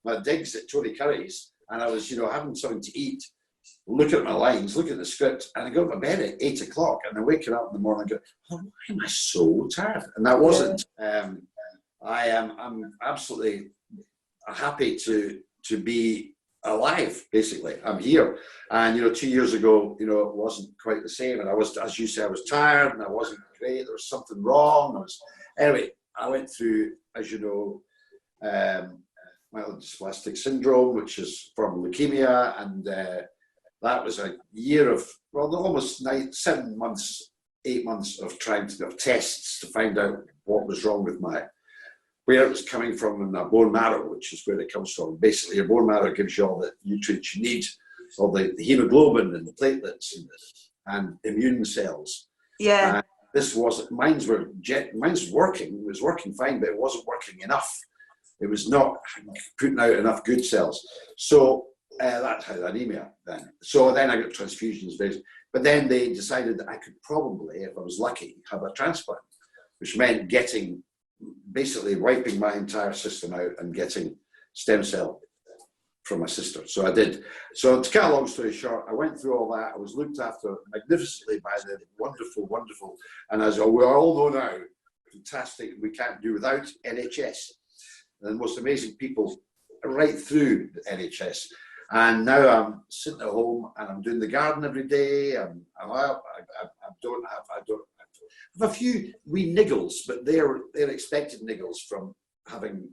[SPEAKER 2] my digs at Tony Curry's, and I was, having something to eat, looking at my lines, looking at the script, and I go to bed at 8 o'clock, and then waking up in the morning and go, oh, why am I so tired? And that wasn't. I'm absolutely happy to be alive. Basically, I'm here, and 2 years ago, it wasn't quite the same, and I was, as you say, I was tired, and I wasn't great. There was something wrong. Anyway, I went through, as you know. Myelodysplastic syndrome, which is from leukemia, and that was a year of, almost 7 months 8 months of trying to have tests to find out what was wrong with where it was coming from in our bone marrow, which is where it comes from. Basically, your bone marrow gives you all the nutrients you need, all the hemoglobin and the platelets and immune cells.
[SPEAKER 1] Yeah.
[SPEAKER 2] Mine's working. It was working fine, but it wasn't working enough. It was not putting out enough good cells. So that's how anemia then. So then I got transfusions, but then they decided that I could probably, if I was lucky, have a transplant, which meant basically wiping my entire system out and getting stem cell from my sister. So I did. So to cut a long story short, I went through all that. I was looked after magnificently by the wonderful, and as we all know now, fantastic, we can't do without NHS. The most amazing people right through the NHS. And now I'm sitting at home and I'm doing the garden every day. I have a few wee niggles, but they're expected niggles from having,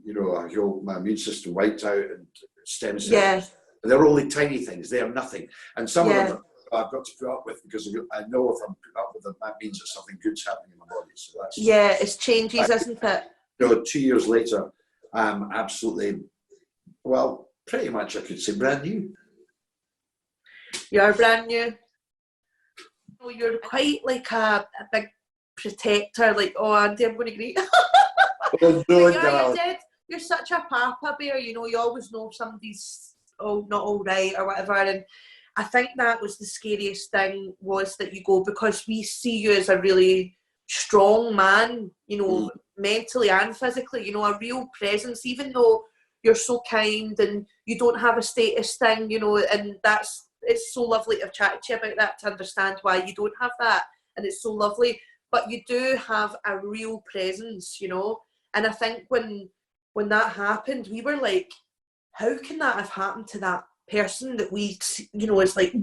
[SPEAKER 2] my immune system wiped out and stem cells.
[SPEAKER 1] Yeah.
[SPEAKER 2] They're only tiny things. They are nothing. And some of them I've got to put up with because I know if I'm putting up with them, that means that something good's happening in my body. So that's
[SPEAKER 1] it's changes, isn't it?
[SPEAKER 2] 2 years later, I'm absolutely, well, pretty much I could say brand new.
[SPEAKER 1] You're brand new. You're quite like a big protector, like, oh, Andy, I'm going to greet.
[SPEAKER 2] Oh, no,
[SPEAKER 1] you did. You're such a papa bear, you always know somebody's not all right or whatever. And I think that was the scariest thing, was that you go, because we see you as a really strong man, mentally and physically, a real presence, even though you're so kind and you don't have a status thing, and it's so lovely to have chatted to you about that, to understand why you don't have that. And it's so lovely, but you do have a real presence, and I think when that happened, we were like, how can that have happened to that person that we, is like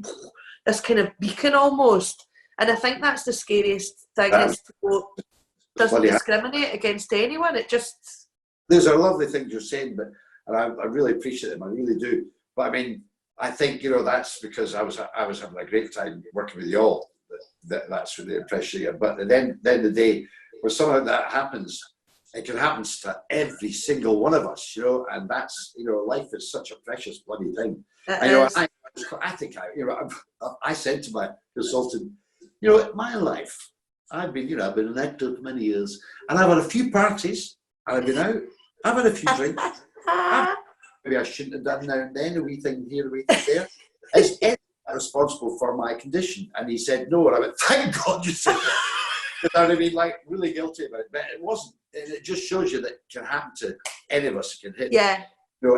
[SPEAKER 1] this kind of beacon almost. And I think that's the scariest thing, is to go, doesn't discriminate against anyone. It just...
[SPEAKER 2] There's a lovely thing you're saying, and I really appreciate it, I really do. But I mean, I think, that's because I was having a great time working with you all. That's really the impression you get. But at the end of the day, when something like that happens, it can happen to every single one of us, and that's, life is such a precious bloody thing. I said to my consultant, my life, I've been an actor for many years, and I've had a few parties, and I've been out, I've had a few drinks. Maybe I shouldn't have done now and then, a wee thing here, a wee thing there. Is anyone responsible for my condition? And he said no, and I went, thank God you said that. You know what I mean? Like, really guilty about it, but it wasn't. And it just shows you that it can happen to any of us. It can hit.
[SPEAKER 1] Yeah.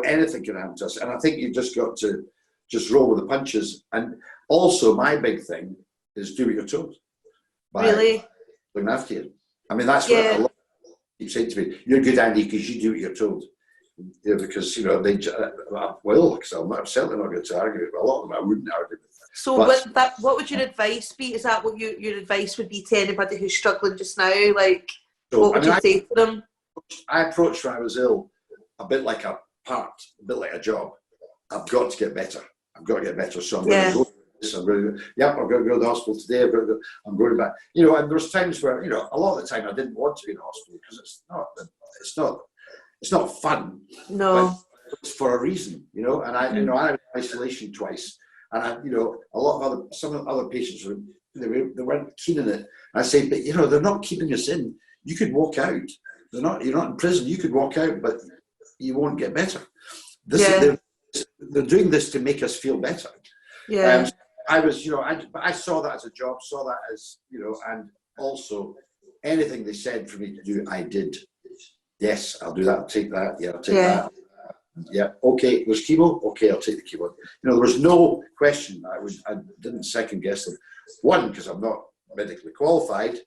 [SPEAKER 2] Anything can happen to us. And I think you've just got to just roll with the punches. And also, my big thing is do what you're told. Really? Looking after you. I mean, that's what a lot of people keep saying to me. You're good, Andy, because you do what you're told. Because, they, because I'm certainly not going to argue with a lot of them. I wouldn't argue with them.
[SPEAKER 1] So what would your advice be? Is that what your advice would be to anybody who's struggling just now? Like, what would you say to them?
[SPEAKER 2] I approached when I was ill a bit like a part, a bit like a job. I've got to get better. I've got to get better. So I'm going to go to this. I'm going to I've got to go to the hospital today. I'm going back. And there's times where, a lot of the time I didn't want to be in the hospital because it's not fun.
[SPEAKER 1] No.
[SPEAKER 2] It's for a reason, and I was in isolation twice. And some of the other patients they weren't keen on it. I say, but they're not keeping us in. You could walk out. You're not in prison. You could walk out, but you won't get better. They're doing this to make us feel better.
[SPEAKER 1] Yeah.
[SPEAKER 2] I saw that as a job. Saw that as and also anything they said for me to do, I did. Yes, I'll do that. I'll take that. Yeah, I'll take that. Yeah, okay, there's chemo. Okay, I'll take the chemo. There was no question. I didn't second guess them. One, because I'm not medically qualified,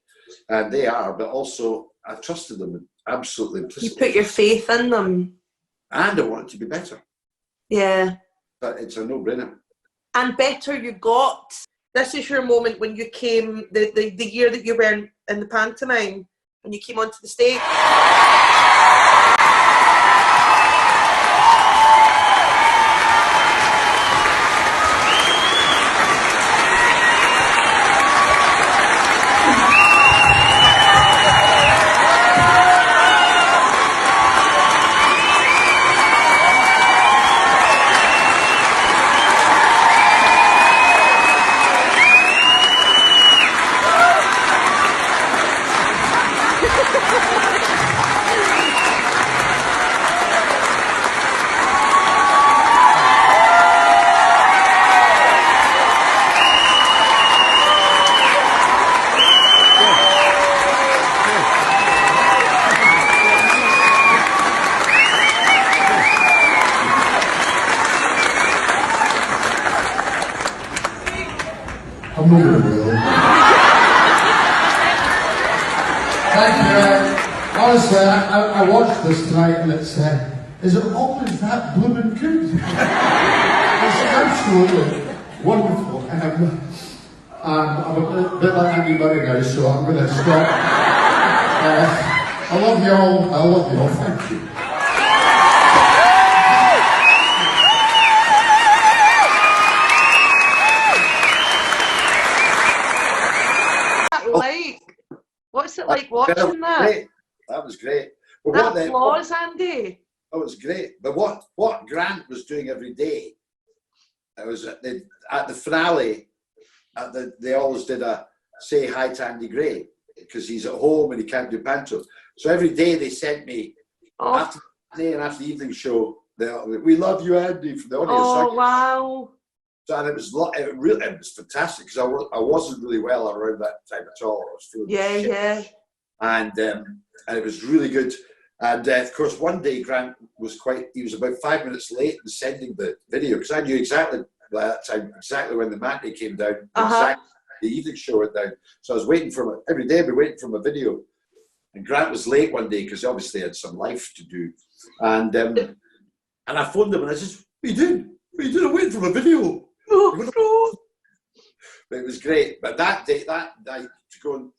[SPEAKER 2] and they are, but also I trusted them absolutely implicitly.
[SPEAKER 1] You put your faith in them.
[SPEAKER 2] And I wanted to be better.
[SPEAKER 1] Yeah.
[SPEAKER 2] But it's a no-brainer.
[SPEAKER 1] And better you got. This is your moment when you came, the year that you were in the pantomime, when you came onto the stage.
[SPEAKER 3] I watched this tonight and it's, is it always that blooming good? It's absolutely wonderful. I'm a bit like Andy Murray now, so I'm going to stop. I love you all. I love you all. Thank you.
[SPEAKER 1] What's it like watching that?
[SPEAKER 2] Great. That was great.
[SPEAKER 1] But that applause, Andy.
[SPEAKER 2] That was great. But what Grant was doing every day, it was at the finale. They always did a say hi to Andy Gray because he's at home and he can't do panto. So every day they sent me after the day and after the evening show. We love you, Andy, from the audience.
[SPEAKER 1] Oh wow!
[SPEAKER 2] So, and it was fantastic because I wasn't really well around that time at all. I was feeling shit. And it was really good. And of course, one day Grant he was about 5 minutes late in sending the video because I knew exactly by that time exactly when the matinee came down, exactly the evening show went down. So I was waiting for him every day. I'd be waiting for a video, and Grant was late one day because he obviously had some life to do. And I phoned him and I said, "What are you doing? What are you doing? I'm waiting for a video." But it was great. But that day, that night to go and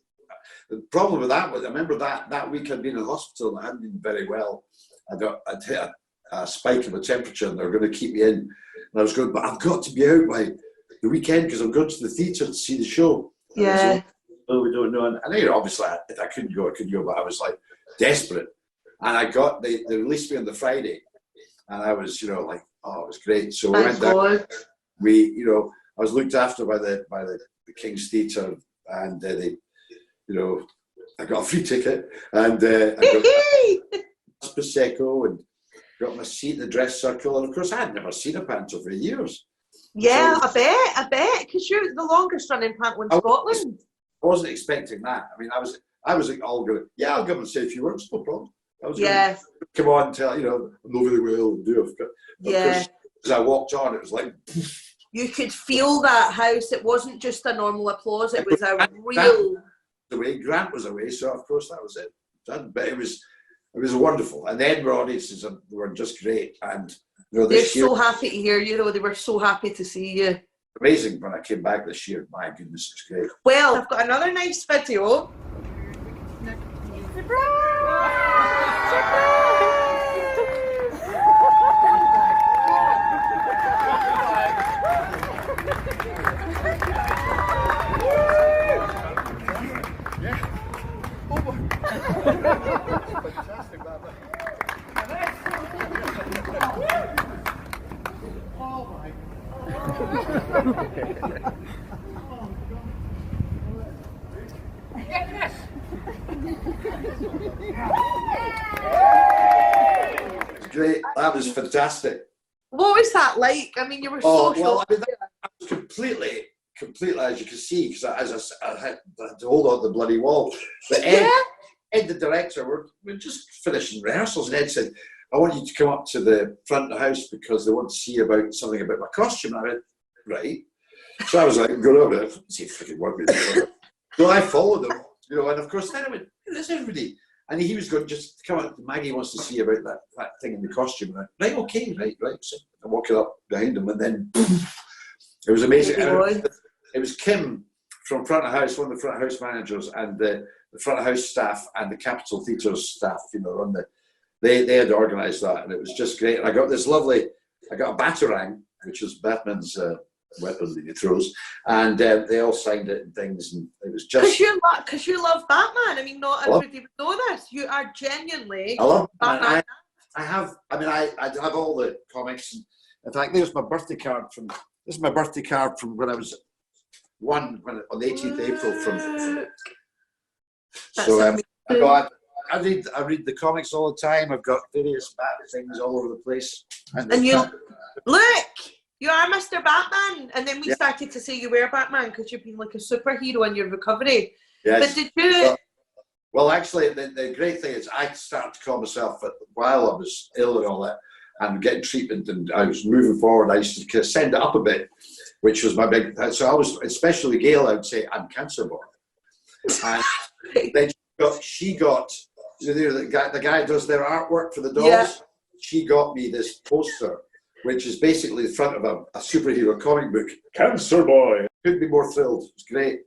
[SPEAKER 2] the problem with that was I remember that week I'd been in hospital and I hadn't been very well. I'd hit a spike of a temperature and they were going to keep me in. And I was going, but I've got to be out by the weekend because I'm going to the theatre to see the show.
[SPEAKER 1] Yeah.
[SPEAKER 2] Said, oh, we don't know. And obviously if I couldn't go, I couldn't go, but I was like desperate. And they released me on the Friday and I was, like, oh, it was great. So we went down. I was looked after by the King's Theatre and they, I got a free ticket and I got Prosecco and got my seat in the dress circle. And of course, I had never seen a panto for years.
[SPEAKER 1] Yeah, so, I bet, because you're the longest running panto in Scotland.
[SPEAKER 2] I wasn't expecting that. I mean, I was all going, yeah, I'll go and say a few words, no problem. I was going, come on, tell, I'm over the wheel and do it. Of course, as I walked on, it was like...
[SPEAKER 1] You could feel that house. It wasn't just a normal applause. It was a real...
[SPEAKER 2] Grant was away, so of course that was it. But it was wonderful. And then our audiences were just great. And
[SPEAKER 1] they're so happy to hear you, though. They were so happy to see you.
[SPEAKER 2] Amazing when I came back this year. My goodness, it's great.
[SPEAKER 1] Well, I've got another nice video.
[SPEAKER 2] Great. That was fantastic.
[SPEAKER 1] What was that like? I mean, you were so
[SPEAKER 2] well, I was completely, as you can see, because I had to hold on to the bloody wall. But Ed, the director, we're just finishing rehearsals, and Ed said, I want you to come up to the front of the house because they want to see something about my costume. And I went, right. So I was like, go over there, see if I can work with it. So I followed him, and of course then I went, there's everybody. And he was going, just come out, Maggie wants to see about that thing in the costume. And I went, right, okay, right. So I'm walking up behind him and then it was amazing. It was Kim from front of house, one of the front of house managers, and the front of house staff and the Capitol Theatre's staff, they had organised that, and it was just great. And I got a batarang, which is Batman's weapon that he throws, and they all signed it and things, and it was just
[SPEAKER 1] because you love Batman. I mean, not everybody would know this. You are genuinely.
[SPEAKER 2] I love Batman. I have all the comics. And in fact, there's my birthday card from. This is my birthday card from when I was on the 18th April from. So I read the comics all the time. I've got various Bat things all over the place.
[SPEAKER 1] And you look, you are Mr. Batman. And then we started to say you were Batman because you've been like a superhero in your recovery.
[SPEAKER 2] Yes.
[SPEAKER 1] But did you?
[SPEAKER 2] Well, actually, the great thing is I started to call myself while I was ill and all that, and getting treatment, and I was moving forward. I used to kind of send it up a bit, which was my big. So I was, especially Gail, I would say I'm cancer born. And then she got The guy does their artwork for the dolls.
[SPEAKER 1] Yeah.
[SPEAKER 2] She got me this poster, which is basically the front of a superhero comic book. Cancer Boy. Couldn't be more thrilled. It's great.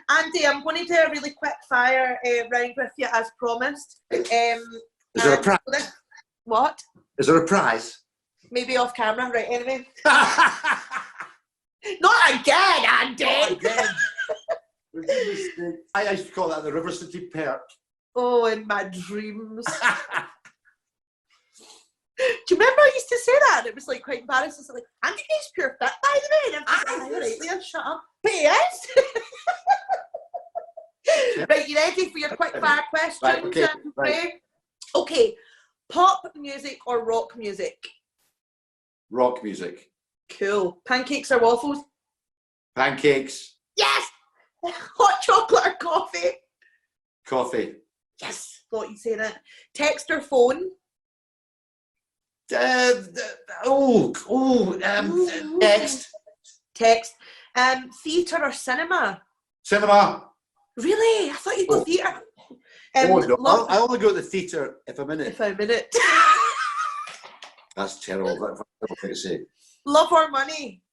[SPEAKER 1] Andy, I'm going to do a really quick fire round with you as promised.
[SPEAKER 2] Is there a prize?
[SPEAKER 1] What?
[SPEAKER 2] Is there a prize?
[SPEAKER 1] Maybe off camera, right? Anyway. Not again, Andy.
[SPEAKER 2] Not again. I used to call that the River City Perk.
[SPEAKER 1] Oh, in my dreams. Do you remember I used to say that? It was like quite embarrassing. So like, Andy gets pure fit, by the way. And I'm like, right, Leah, shut up. But yes. Right, you ready for your quick fire questions?
[SPEAKER 2] Right, okay, right.
[SPEAKER 1] Okay, pop music or rock music?
[SPEAKER 2] Rock music.
[SPEAKER 1] Cool. Pancakes or waffles?
[SPEAKER 2] Pancakes.
[SPEAKER 1] Yes! Hot chocolate or coffee?
[SPEAKER 2] Coffee.
[SPEAKER 1] Yes, thought you'd say that. Text or phone?
[SPEAKER 2] Text.
[SPEAKER 1] Text. Theatre or cinema?
[SPEAKER 2] Cinema.
[SPEAKER 1] Really? I thought you'd go theatre.
[SPEAKER 2] No. I only go to the theatre if I'm in it.
[SPEAKER 1] If I'm in it.
[SPEAKER 2] That's terrible. That's a terrible thing to say.
[SPEAKER 1] Love or money?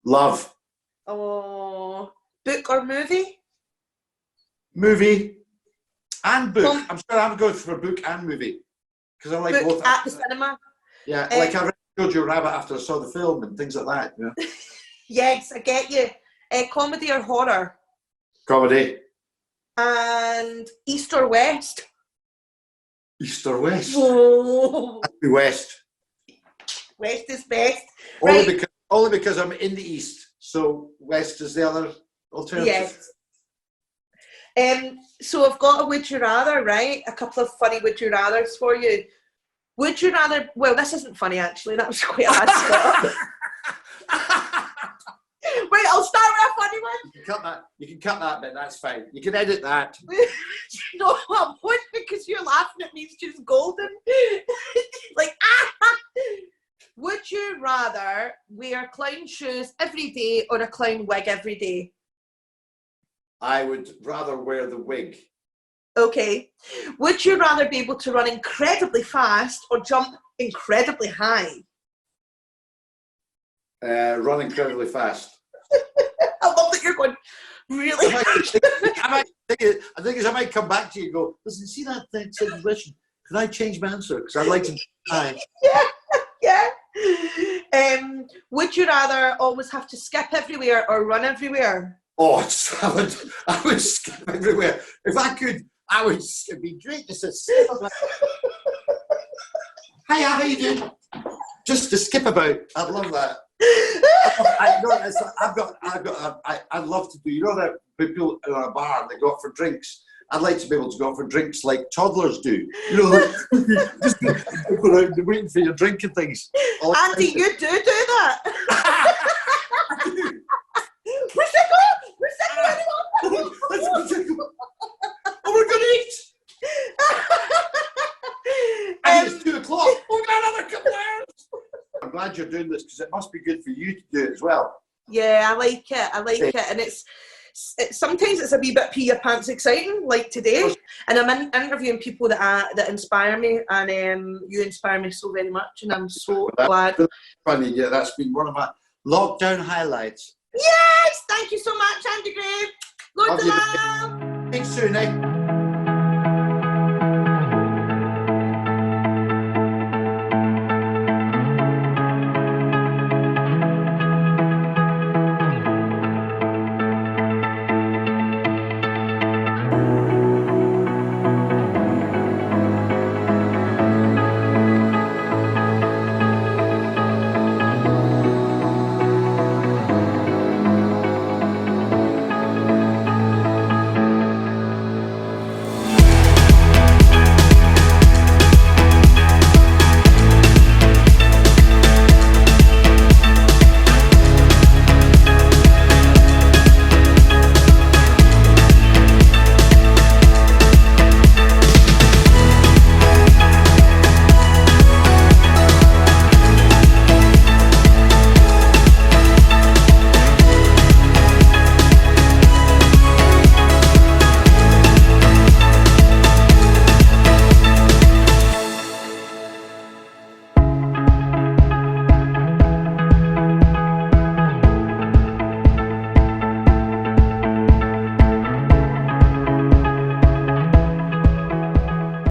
[SPEAKER 2] Love.
[SPEAKER 1] Oh. Book or movie?
[SPEAKER 2] Movie. And book. I'm sure I'm going for book and movie. Because I like
[SPEAKER 1] book
[SPEAKER 2] both.
[SPEAKER 1] At the cinema?
[SPEAKER 2] Yeah, like I read Jojo Rabbit after I saw the film and things like that. Yeah.
[SPEAKER 1] Yes, I get you. Comedy or horror?
[SPEAKER 2] Comedy.
[SPEAKER 1] And East or West?
[SPEAKER 2] East or West?
[SPEAKER 1] Oh.
[SPEAKER 2] West.
[SPEAKER 1] West is best. Right.
[SPEAKER 2] Only because I'm in the East, so West is the other alternative.
[SPEAKER 1] Yes. So I've got a would you rather, right? A couple of funny would you rathers for you. Would you rather? Well, this isn't funny actually. That was quite bad. Wait, I'll start with a funny one.
[SPEAKER 2] You can cut that bit. That's fine. You can edit that.
[SPEAKER 1] No, I won't because you're laughing at me. It's just golden. Like Would you rather wear clown shoes every day or a clown wig every day?
[SPEAKER 2] I would rather wear the wig.
[SPEAKER 1] Okay. Would you rather be able to run incredibly fast or jump incredibly high?
[SPEAKER 2] Run incredibly fast.
[SPEAKER 1] I love that you're going, really?
[SPEAKER 2] I might come back to you and go, listen, see that thing, situation? Can I change my answer? Because I'd like to high.
[SPEAKER 1] Yeah. Would you rather always have to skip everywhere or run everywhere?
[SPEAKER 2] Oh, I would skip everywhere. If I could, it'd be great to skip about. Hiya, how you doing? Just to skip about. I'd love that. I'd love to do, you know that people in a bar, they go out for drinks. I'd like to be able to go out for drinks like toddlers do. You know, just go out waiting for your drink and things.
[SPEAKER 1] Andy, you do that. Prosecco,
[SPEAKER 2] Oh, we're going to eat. And it's 2 o'clock. We've got another couple of hours. I'm glad you're doing this because it must be good for you to do it as well.
[SPEAKER 1] Yeah, I like it, and it's sometimes it's a wee bit pee your pants exciting, like today. And I'm interviewing people that inspire me, and you inspire me so very much, and I'm so glad.
[SPEAKER 2] Funny, yeah, that's been one of my lockdown highlights.
[SPEAKER 1] Yes, thank you so much, Andy Gray. Loads of love.
[SPEAKER 2] Thanks soon, eh?